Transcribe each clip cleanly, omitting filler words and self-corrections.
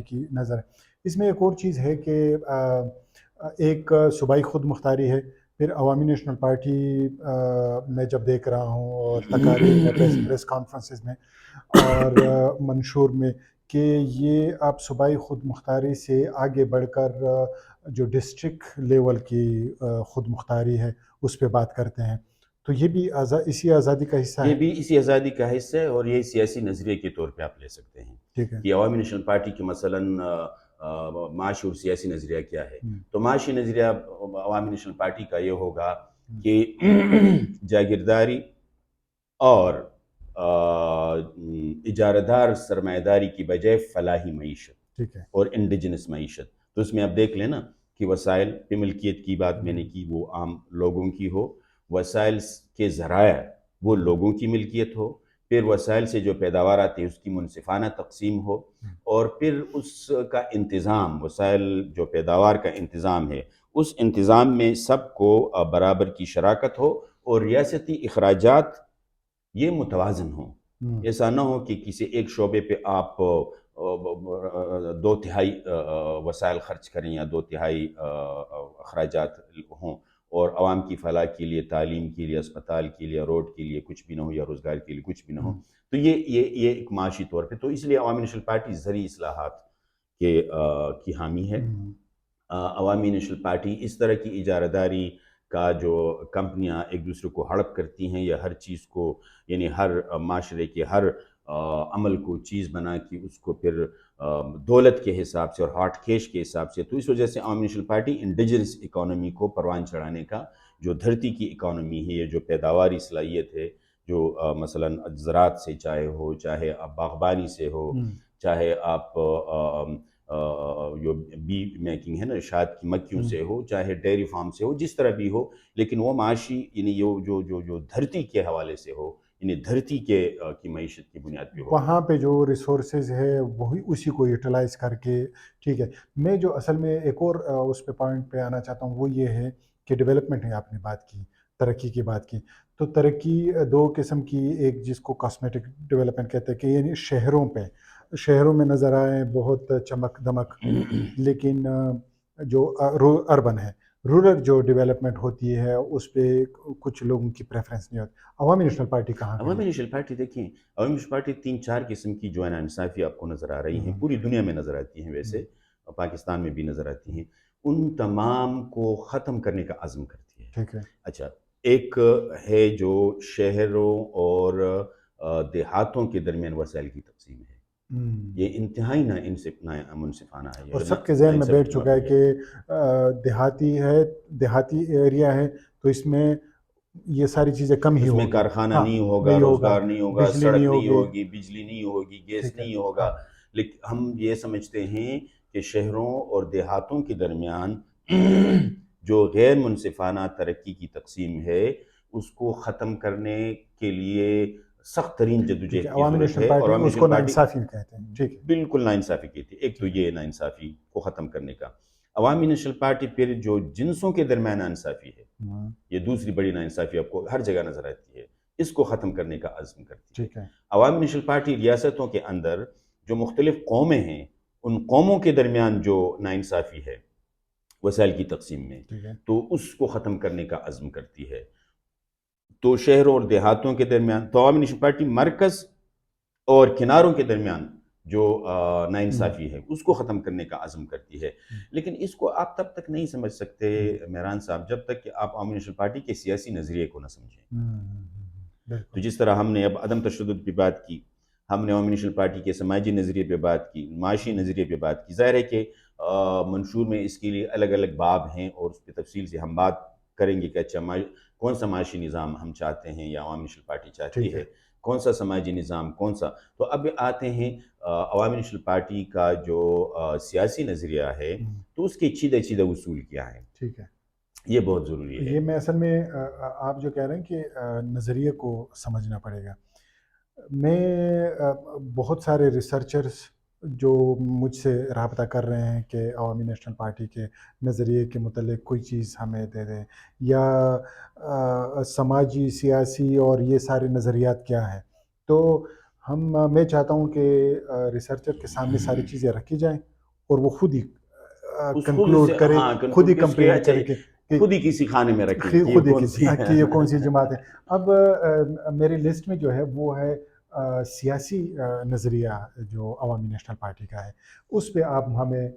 کی نظر ہے۔ اس میں ایک اور چیز ہے کہ ایک صوبائی خود مختاری ہے، پھر عوامی نیشنل پارٹی میں جب دیکھ رہا ہوں اور تقاریر میں پریس کانفرنسز میں اور منشور میں کہ یہ آپ صوبائی خود مختاری سے آگے بڑھ کر جو ڈسٹرکٹ لیول کی خود مختاری ہے اس پہ بات کرتے ہیں، تو یہ بھی اسی آزادی کا حصہ ہے۔ یہ بھی اسی آزادی کا حصہ ہے اور یہ سیاسی نظریے کے طور پہ آپ لے سکتے ہیں ٹھیک ہے، کہ عوامی نیشنل پارٹی کی مثلاً معاشی اور سیاسی نظریہ کیا ہے۔ تو معاشی نظریہ عوامی نیشنل پارٹی کا یہ ہوگا کہ جاگیرداری اور اجارہ دار سرمایہ داری کی بجائے فلاحی معیشت ٹھیک ہے، اور انڈیجنس معیشت۔ تو اس میں آپ دیکھ لیں نا کہ وسائل پہ ملکیت کی بات میں نے کی وہ عام لوگوں کی ہو، وسائل کے ذرائع وہ لوگوں کی ملکیت ہو، پھر وسائل سے جو پیداوار آتی ہے اس کی منصفانہ تقسیم ہو، اور پھر اس کا انتظام، وسائل جو پیداوار کا انتظام ہے اس انتظام میں سب کو برابر کی شراکت ہو، اور ریاستی اخراجات یہ متوازن ہوں۔ ایسا نہ ہو کہ کسی ایک شعبے پہ آپ 2/3 وسائل خرچ کریں یا 2/3 اخراجات ہوں، اور عوام کی فلاح کے لیے، تعلیم کے لیے، اسپتال کے لیے، روڈ کے لیے کچھ بھی نہ ہو، یا روزگار کے لیے کچھ بھی نہ ہو۔ تو یہ ایک معاشی طور پہ، تو اس لیے عوامی نیشنل پارٹی زرعی اصلاحات کی حامی ہے۔ عوامی نیشنل پارٹی اس طرح کی اجارہ داری کا جو کمپنیاں ایک دوسرے کو ہڑپ کرتی ہیں یا ہر چیز کو، یعنی ہر معاشرے کے ہر عمل کو چیز بنا کے اس کو پھر دولت کے حساب سے اور ہاٹ کیش کے حساب سے، تو اس وجہ سے عوامی نیشنل پارٹی انڈیجنس اکانومی کو پروان چڑھانے کا، جو دھرتی کی اکانومی ہے، یہ جو پیداواری صلاحیت ہے، جو مثلاً زراعت سے چاہے ہو، چاہے آپ باغبانی سے ہو، چاہے آپ جو بی میکنگ ہے نا، شاد کی مکھیوں سے ہو، چاہے ڈیری فارم سے ہو، جس طرح بھی ہو، لیکن وہ معاشی یعنی جو دھرتی کے حوالے سے ہو، یعنی دھرتی کی معیشت کی بنیاد پہ ہو، وہاں پہ جو ریسورسز ہے وہی اسی کو یوٹیلائز کر کے، ٹھیک ہے۔ میں جو اصل میں ایک اور اس پہ پوائنٹ پہ آنا چاہتا ہوں وہ یہ ہے کہ ڈیولپمنٹ ہے، آپ نے بات کی، ترقی کی بات کی، تو ترقی دو قسم کی، ایک جس کو کاسمیٹک ڈیولپمنٹ کہتے ہیں کہ یعنی شہروں میں نظر آئے بہت چمک دمک، لیکن جو اربن ہے، رورل جو ڈیولپمنٹ ہوتی ہے اس پہ کچھ لوگوں کی پریفرنس نہیں ہوتی۔ عوامی نیشنل پارٹی کہاں عوامی گئی؟ نیشنل پارٹی دیکھیں، عوامی نیشنل پارٹی 3-4 قسم کی جو ہے نا انصافی آپ کو نظر آ رہی ہیں، پوری دنیا میں نظر آتی ہیں، ویسے پاکستان میں بھی نظر آتی ہیں، ان تمام کو ختم کرنے کا عزم کرتی ہے۔ ٹھیک ہے، اچھا، ایک ہے جو شہروں اور دیہاتوں کے درمیان وسائل کی تقسیم ہے، یہ انتہائی منصفانہ ہے، اور یہ سب کے ذہن میں بیٹھ چکا ہے ناانصافی کہ دیہاتی ایریا ہے تو اس میں یہ ساری چیزیں کم ہی اس میں ہوگی، کارخانہ ہاں نہیں ہوگا، نہیں ہوگا، روزگار نہیں ہوگا، بجلی نہیں سڑک نہیں ہوگی، ہوگی، بجلی نہیں ہوگی، گیس ٹھیک ہے، نہیں ہاں ہوگا۔ لیکن ہم یہ سمجھتے ہیں کہ شہروں اور دیہاتوں کے درمیان جو غیر منصفانہ ترقی کی تقسیم ہے اس کو ختم کرنے کے لیے سخت ترین ٹھیک ہے، جدوجہد کی عوامی ضرورت نیشنل ہے، اور پارٹی عوامی اس کو نیشنل پارٹی ناانصافی کہتے ہیں، ٹھیک ہے، بالکل ناانصافی کی تھی۔ ایک تو یہ ناانصافی کو ختم کرنے کا، عوامی نیشنل پارٹی پھر جو جنسوں کے درمیان ناانصافی ہے، یہ دوسری بڑی ناانصافی آپ کو ہر جگہ نظر آتی ہے، اس کو ختم کرنے کا عزم کرتی ہے۔ ٹھیک ہے، عوامی نیشنل پارٹی ریاستوں کے اندر جو مختلف قومیں ہیں ان قوموں کے درمیان جو ناانصافی ہے وسائل کی تقسیم میں، ٹھیک ہے، تو اس کو ختم کرنے کا عزم کرتی ہے۔ تو شہروں اور دیہاتوں کے درمیان، تو عوامی نیشنل پارٹی مرکز اور کناروں کے درمیان جو ناانصافی ہے اس کو ختم کرنے کا عزم کرتی ہے۔ لیکن اس کو آپ تب تک نہیں سمجھ سکتے مہران صاحب جب تک کہ آپ عوامی نیشنل پارٹی کے سیاسی نظریے کو نہ سمجھیں۔ تو بالکل، جس طرح ہم نے اب عدم تشدد پہ بات کی، ہم نے عوامی نیشنل پارٹی کے سماجی نظریے پہ بات کی، معاشی نظریے پہ بات کی، ظاہر ہے کہ منشور میں اس کے لیے الگ الگ باب ہیں اور اس پہ تفصیل سے ہم بات کریں گے کہ اچھا کون سا معاشی نظام ہم چاہتے ہیں یا عوامی نیشنل پارٹی چاہتی ٹھیک ہے، ہے، کون سا سماجی نظام، کون سا۔ تو اب آتے ہیں عوامی نیشنل پارٹی کا جو سیاسی نظریہ ہے تو اس کے چیدہ اصول کیا ہیں، ٹھیک ہے۔ یہ بہت ضروری ہے۔ یہ میں اصل میں آپ جو کہہ رہے ہیں کہ نظریے کو سمجھنا پڑے گا، میں بہت سارے ریسرچرز جو مجھ سے رابطہ کر رہے ہیں کہ عوامی نیشنل پارٹی کے نظریے کے متعلق کوئی چیز ہمیں دے دیں، یا سماجی، سیاسی اور یہ سارے نظریات کیا ہیں، تو میں چاہتا ہوں کہ ریسرچر کے سامنے ساری چیزیں رکھی جائیں اور وہ خود ہی اس خود کنکلوڈ سے کرے، ہاں خود ہی کنکلوڈ کہ کمپلینٹ اچھا کرے کہ خود ہی کسی خانے میں رکھیں کہ یہ خود ہی کون سی کہ یہ کون سی جماعت ہے۔ اب میری لسٹ میں جو ہے وہ ہے سیاسی نظریہ جو عوامی نیشنل پارٹی کا ہے، اس پہ آپ ہمیں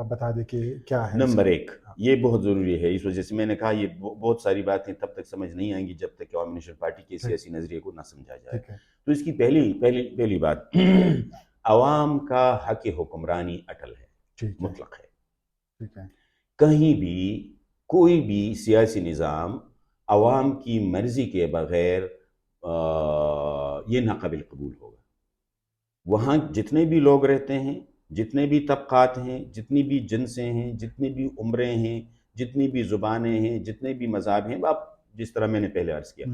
بتا دیں کہ کیا ہے اس نمبر کا۔ ایک یہ بہت ضروری ہے، اس وجہ سے میں نے کہا یہ بہت ساری باتیں تب تک سمجھ نہیں آئیں گی جب تک کہ عوامی نیشنل پارٹی کے سیاسی نظریے کو نہ سمجھا جائے۔ ٹھیک ہے، تو اس کی پہلی بات عوام کا حق حکمرانی اٹل ہے، ٹھیک ہے، مطلق ہے۔ ٹھیک ہے، کہیں بھی کوئی بھی سیاسی نظام عوام کی مرضی کے بغیر یہ ناقابل قبول ہوگا۔ وہاں جتنے بھی لوگ رہتے ہیں، جتنے بھی طبقات ہیں، جتنی بھی جنسیں ہیں، جتنی بھی عمریں ہیں، جتنی بھی زبانیں ہیں، جتنے بھی مذاہب ہیں، اب جس طرح میں نے پہلے عرض کیا،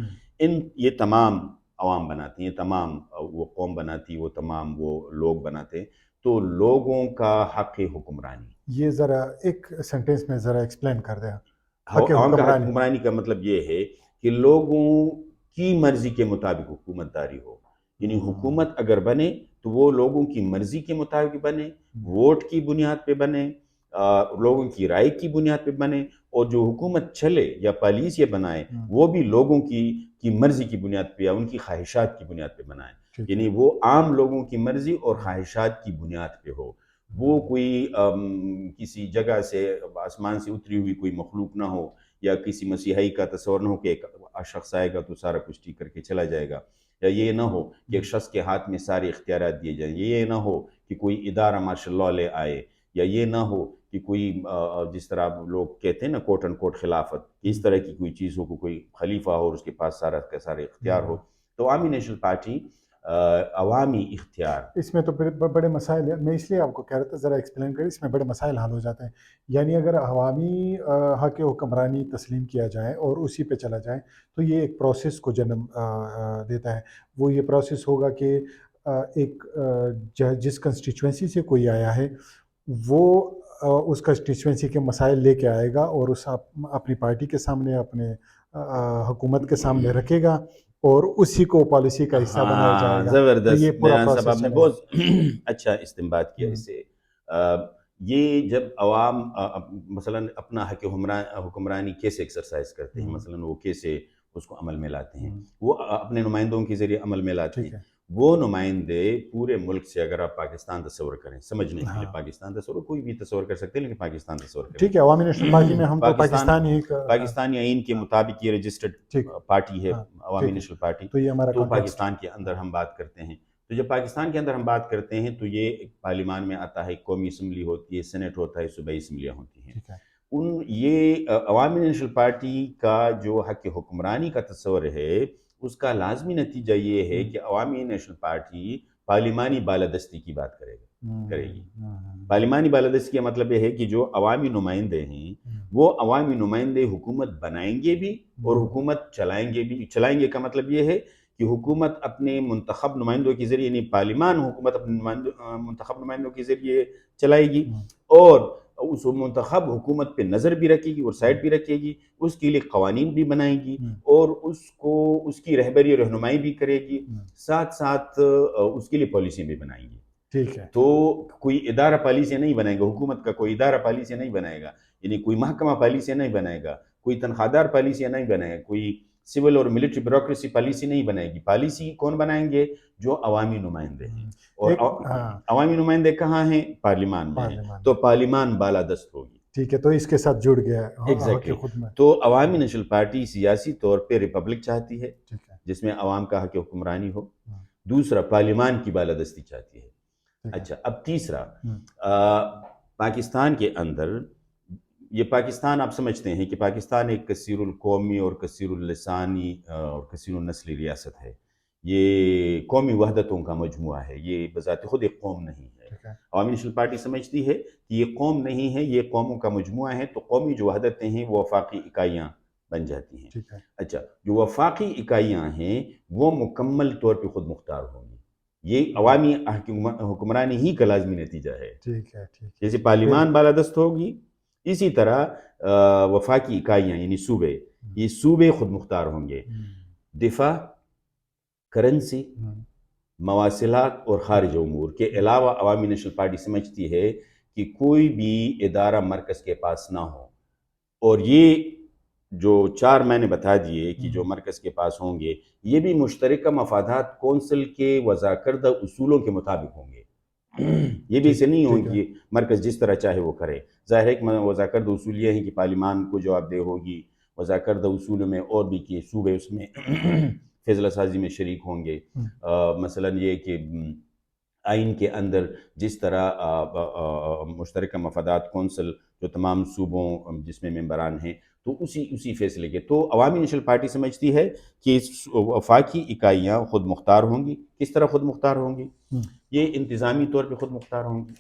یہ تمام عوام بناتی ہیں، تمام وہ قوم بناتی، وہ تمام وہ لوگ بناتے ہیں۔ تو لوگوں کا حق حکمرانی، یہ ذرا ایک سینٹینس میں ذرا ایکسپلین کر دیں۔ حق عوام کا حق حکمرانی، حکمرانی کا مطلب یہ ہے کہ لوگوں کی مرضی کے مطابق حکومت داری ہو، یعنی حکومت اگر بنے تو وہ لوگوں کی مرضی کے مطابق بنے، ووٹ کی بنیاد پہ بنے، لوگوں کی رائے کی بنیاد پہ بنے، اور جو حکومت چلے یا پالیسیاں بنائے وہ بھی لوگوں کی مرضی کی بنیاد پہ یا ان کی خواہشات کی بنیاد پہ بنائے، یعنی وہ عام لوگوں کی مرضی اور خواہشات کی بنیاد پہ ہو۔ وہ کوئی کسی جگہ سے آسمان سے اتری ہوئی کوئی مخلوق نہ ہو، یا کسی مسیحائی کا تصور نہ ہو کہ ایک شخص آئے گا تو سارا کچھ ٹھیک کر کے چلا جائے گا، یا یہ نہ ہو کہ ایک شخص کے ہاتھ میں سارے اختیارات دیے جائیں، یہ نہ ہو کہ کوئی ادارہ مارشل لاء لے آئے، یا یہ نہ ہو کہ کوئی جس طرح لوگ کہتے ہیں نا کوٹ ان کوٹ خلافت، اس طرح کی کوئی چیز ہو، کوئی خلیفہ ہو اور اس کے پاس سارا کا سارے اختیار ہو۔ تو عوامی نیشنل پارٹی عوامی اختیار، اس میں تو بڑے مسائل ہیں، میں اس لیے آپ کو کہہ رہا تھا ذرا ایکسپلین کریں، اس میں بڑے مسائل حل ہو جاتے ہیں۔ یعنی اگر عوامی حق حکمرانی تسلیم کیا جائے اور اسی پہ چلا جائے تو یہ ایک پروسیس کو جنم دیتا ہے۔ وہ یہ پروسیس ہوگا کہ ایک جس کنسٹیچوئنسی سے کوئی آیا ہے وہ اس کنسٹیچوئنسی کے مسائل لے کے آئے گا اور اس اپنی پارٹی کے سامنے، اپنے حکومت کے سامنے رکھے گا اور اسی کو پالیسی کا حصہ بنایا جائے ہاں گا۔ تو یہ زبردست پورا میران صاحب، آپ پروسیس نے چلے گا۔ بہت اچھا استنباط کیا اس سے۔ یہ جب عوام مثلا اپنا حق حکمرانی کیسے ایکسرسائز کرتے ہیں، مثلا وہ کیسے اس کو عمل میں لاتے ہیں، وہ اپنے نمائندوں کے ذریعے عمل میں لاتے ہیں۔ ٹھیک ہے، وہ نمائندے پورے ملک سے، اگر آپ پاکستان تصور کریں سمجھنے کے لیے، پاکستان تصور کوئی بھی تصور کر سکتے ہیں لیکن پاکستان تصور کریں۔ ٹھیک ہے، عوامی نیشنل پارٹی میں ہم تو پاکستان ہی پاکستانی آئین کے مطابق یہ رجسٹرڈ ٹھیک، پارٹی ہے عوامی ٹھیک ہے، نیشنل پارٹی۔ تو یہ ہمارا تو کانٹیکسٹ۔ پاکستان کے اندر ہم بات کرتے ہیں، تو جب پاکستان کے اندر ہم بات کرتے ہیں تو یہ ایک پارلیمان میں آتا ہے، قومی اسمبلی ہوتی ہے، سینٹ ہوتا ہے، صوبائی اسمبلیاں ہوتی ہیں۔ ٹھیک ہے، یہ عوامی نیشنل پارٹی کا جو حق حکمرانی کا تصور ہے، اس کا لازمی نتیجہ یہ ہے کہ عوامی نیشنل پارٹی پارلیمانی بالادستی کی بات کرے گی۔ پارلیمانی بالادستی کا مطلب یہ ہے کہ جو عوامی نمائندے ہیں وہ عوامی نمائندے حکومت بنائیں گے بھی اور حکومت چلائیں گے بھی۔ چلائیں گے کا مطلب یہ ہے کہ حکومت اپنے منتخب نمائندوں کے ذریعے، یعنی پارلیمان حکومت اپنے منتخب نمائندوں کے ذریعے چلائے گی، اور اس منتخب حکومت پہ نظر بھی رکھے گی اور سائٹ بھی رکھے گی، اس کے لیے قوانین بھی بنائے گی اور اس کی رہبری رہنمائی بھی کرے گی، ساتھ ساتھ اس کے لیے پالیسیاں بھی بنائیں گی۔ ٹھیک ہے، تو کوئی ادارہ پالیسیاں نہیں بنائے گا، حکومت کا کوئی ادارہ پالیسیاں نہیں بنائے گا، یعنی کوئی محکمہ پالیسیاں نہیں بنائے گا، کوئی تنخواہ دار پالیسیاں نہیں بنائے گا، کوئی سول اور ملٹری بیوروکریسی پالیسی نہیں بنائے گی۔ پالیسی کون بنائیں گے؟ جو عوامی نمائندے ہیں، اور عوامی نمائندے کہاں ہیں؟ پارلیمان میں ہیں، تو پارلیمان بالادست ہوگی۔ ٹھیک ہے، تو اس کے ساتھ جڑ گیا ایگزیکٹلی۔ تو عوامی نیشنل پارٹی سیاسی طور پہ ریپبلک چاہتی ہے جس میں عوام کا حق حکمرانی ہو، دوسرا پارلیمان کی بالادستی چاہتی ہے۔ اچھا، اب تیسرا، پاکستان کے اندر، یہ پاکستان آپ سمجھتے ہیں کہ پاکستان ایک کثیر القومی اور کثیر اللسانی اور کثیر النسلی ریاست ہے، یہ قومی وحدتوں کا مجموعہ ہے، یہ بذات خود ایک قوم نہیں ہے۔ عوامی نیشنل پارٹی سمجھتی ہے کہ یہ قوم نہیں ہے، یہ قوموں کا مجموعہ ہے، تو قومی جو وحدتیں ہیں وہ وفاقی اکائیاں بن جاتی ہیں۔ اچھا، جو وفاقی اکائیاں ہیں وہ مکمل طور پہ خود مختار ہوں گی، یہ عوامی حکمرانی ہی کا لازمی نتیجہ ہے۔ جیسے پارلیمان بالادست ہوگی، اسی طرح وفاقی اکائیاں یعنی صوبے، یہ صوبے خود مختار ہوں گے۔ دفاع، کرنسی، مواصلات اور خارج امور کے علاوہ عوامی نیشنل پارٹی سمجھتی ہے کہ کوئی بھی ادارہ مرکز کے پاس نہ ہو، اور یہ جو 4 میں نے بتا دیے کہ جو مرکز کے پاس ہوں گے یہ بھی مشترکہ مفادات کونسل کے وضع کردہ اصولوں کے مطابق ہوں گے۔ یہ بھی ایسے نہیں ہوں کہ مرکز جس طرح چاہے وہ کرے۔ ظاہر ہے کہ وضع کردہ اصول یہ ہیں کہ پارلیمان کو جواب دہ ہوگی، وضع کردہ اصولوں میں اور بھی کہ صوبے اس میں فیصلہ سازی میں شریک ہوں گے، مثلا یہ کہ آئین کے اندر جس طرح مشترکہ مفادات کونسل جو تمام صوبوں جس میں ممبران ہیں تو اسی فیصلے کے، تو عوامی نیشنل پارٹی سمجھتی ہے کہ وفاقی اکائیاں خود مختار ہوں گی۔ کس طرح خود مختار ہوں گی؟ یہ انتظامی طور پہ خود مختار ہوں گی،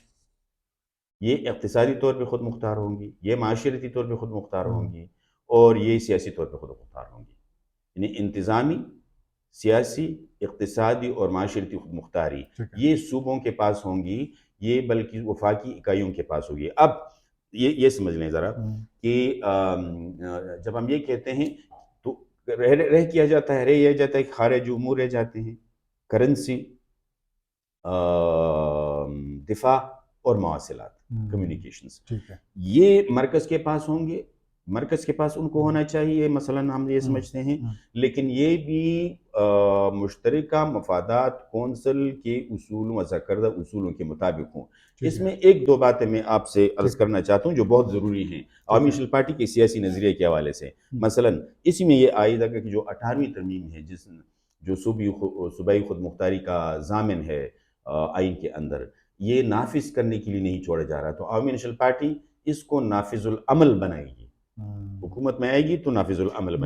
یہ اقتصادی طور پہ خود مختار ہوں گی، یہ معاشرتی طور پہ خود مختار ہوں گی، اور یہ سیاسی طور پہ خود مختار ہوں گی۔ یعنی انتظامی، سیاسی، اقتصادی اور معاشرتی خود مختاری یہ صوبوں کے پاس ہوں گی، یہ بلکہ وفاقی اکائیوں کے پاس ہوگی۔ اب یہ سمجھ لیں ذرا کہ جب ہم یہ کہتے ہیں تو رہ کیا جاتا ہے، یہ جاتا ہے کہ خارج امور رہ جاتے ہیں، کرنسی، دفاع اور مواصلات، کمیونیکیشنز، یہ مرکز کے پاس ہوں گے، مرکز کے پاس ان کو ہونا چاہیے، مثلا ہم یہ سمجھتے ہیں، لیکن یہ بھی مشترکہ مفادات کونسل کے اصول وضع کردہ اصولوں کے مطابق ہوں۔ اس میں ایک دو باتیں میں آپ سے عرض کرنا چاہتا ہوں جو بہت ضروری ہیں عوامی نیشنل پارٹی کے سیاسی نظریے کے حوالے سے۔ مثلا اسی میں یہ آئے گا کہ جو 18ویں ترمیم ہے جو صوبائی خود مختاری کا ضامن ہے آئین کے اندر، یہ نافذ کرنے کے لیے نہیں چھوڑا جا رہا، تو عوامی نیشنل پارٹی اس کو نافذ العمل بنائے گی، حکومت میں آئے گی تو نافذ العمل بنائے گی۔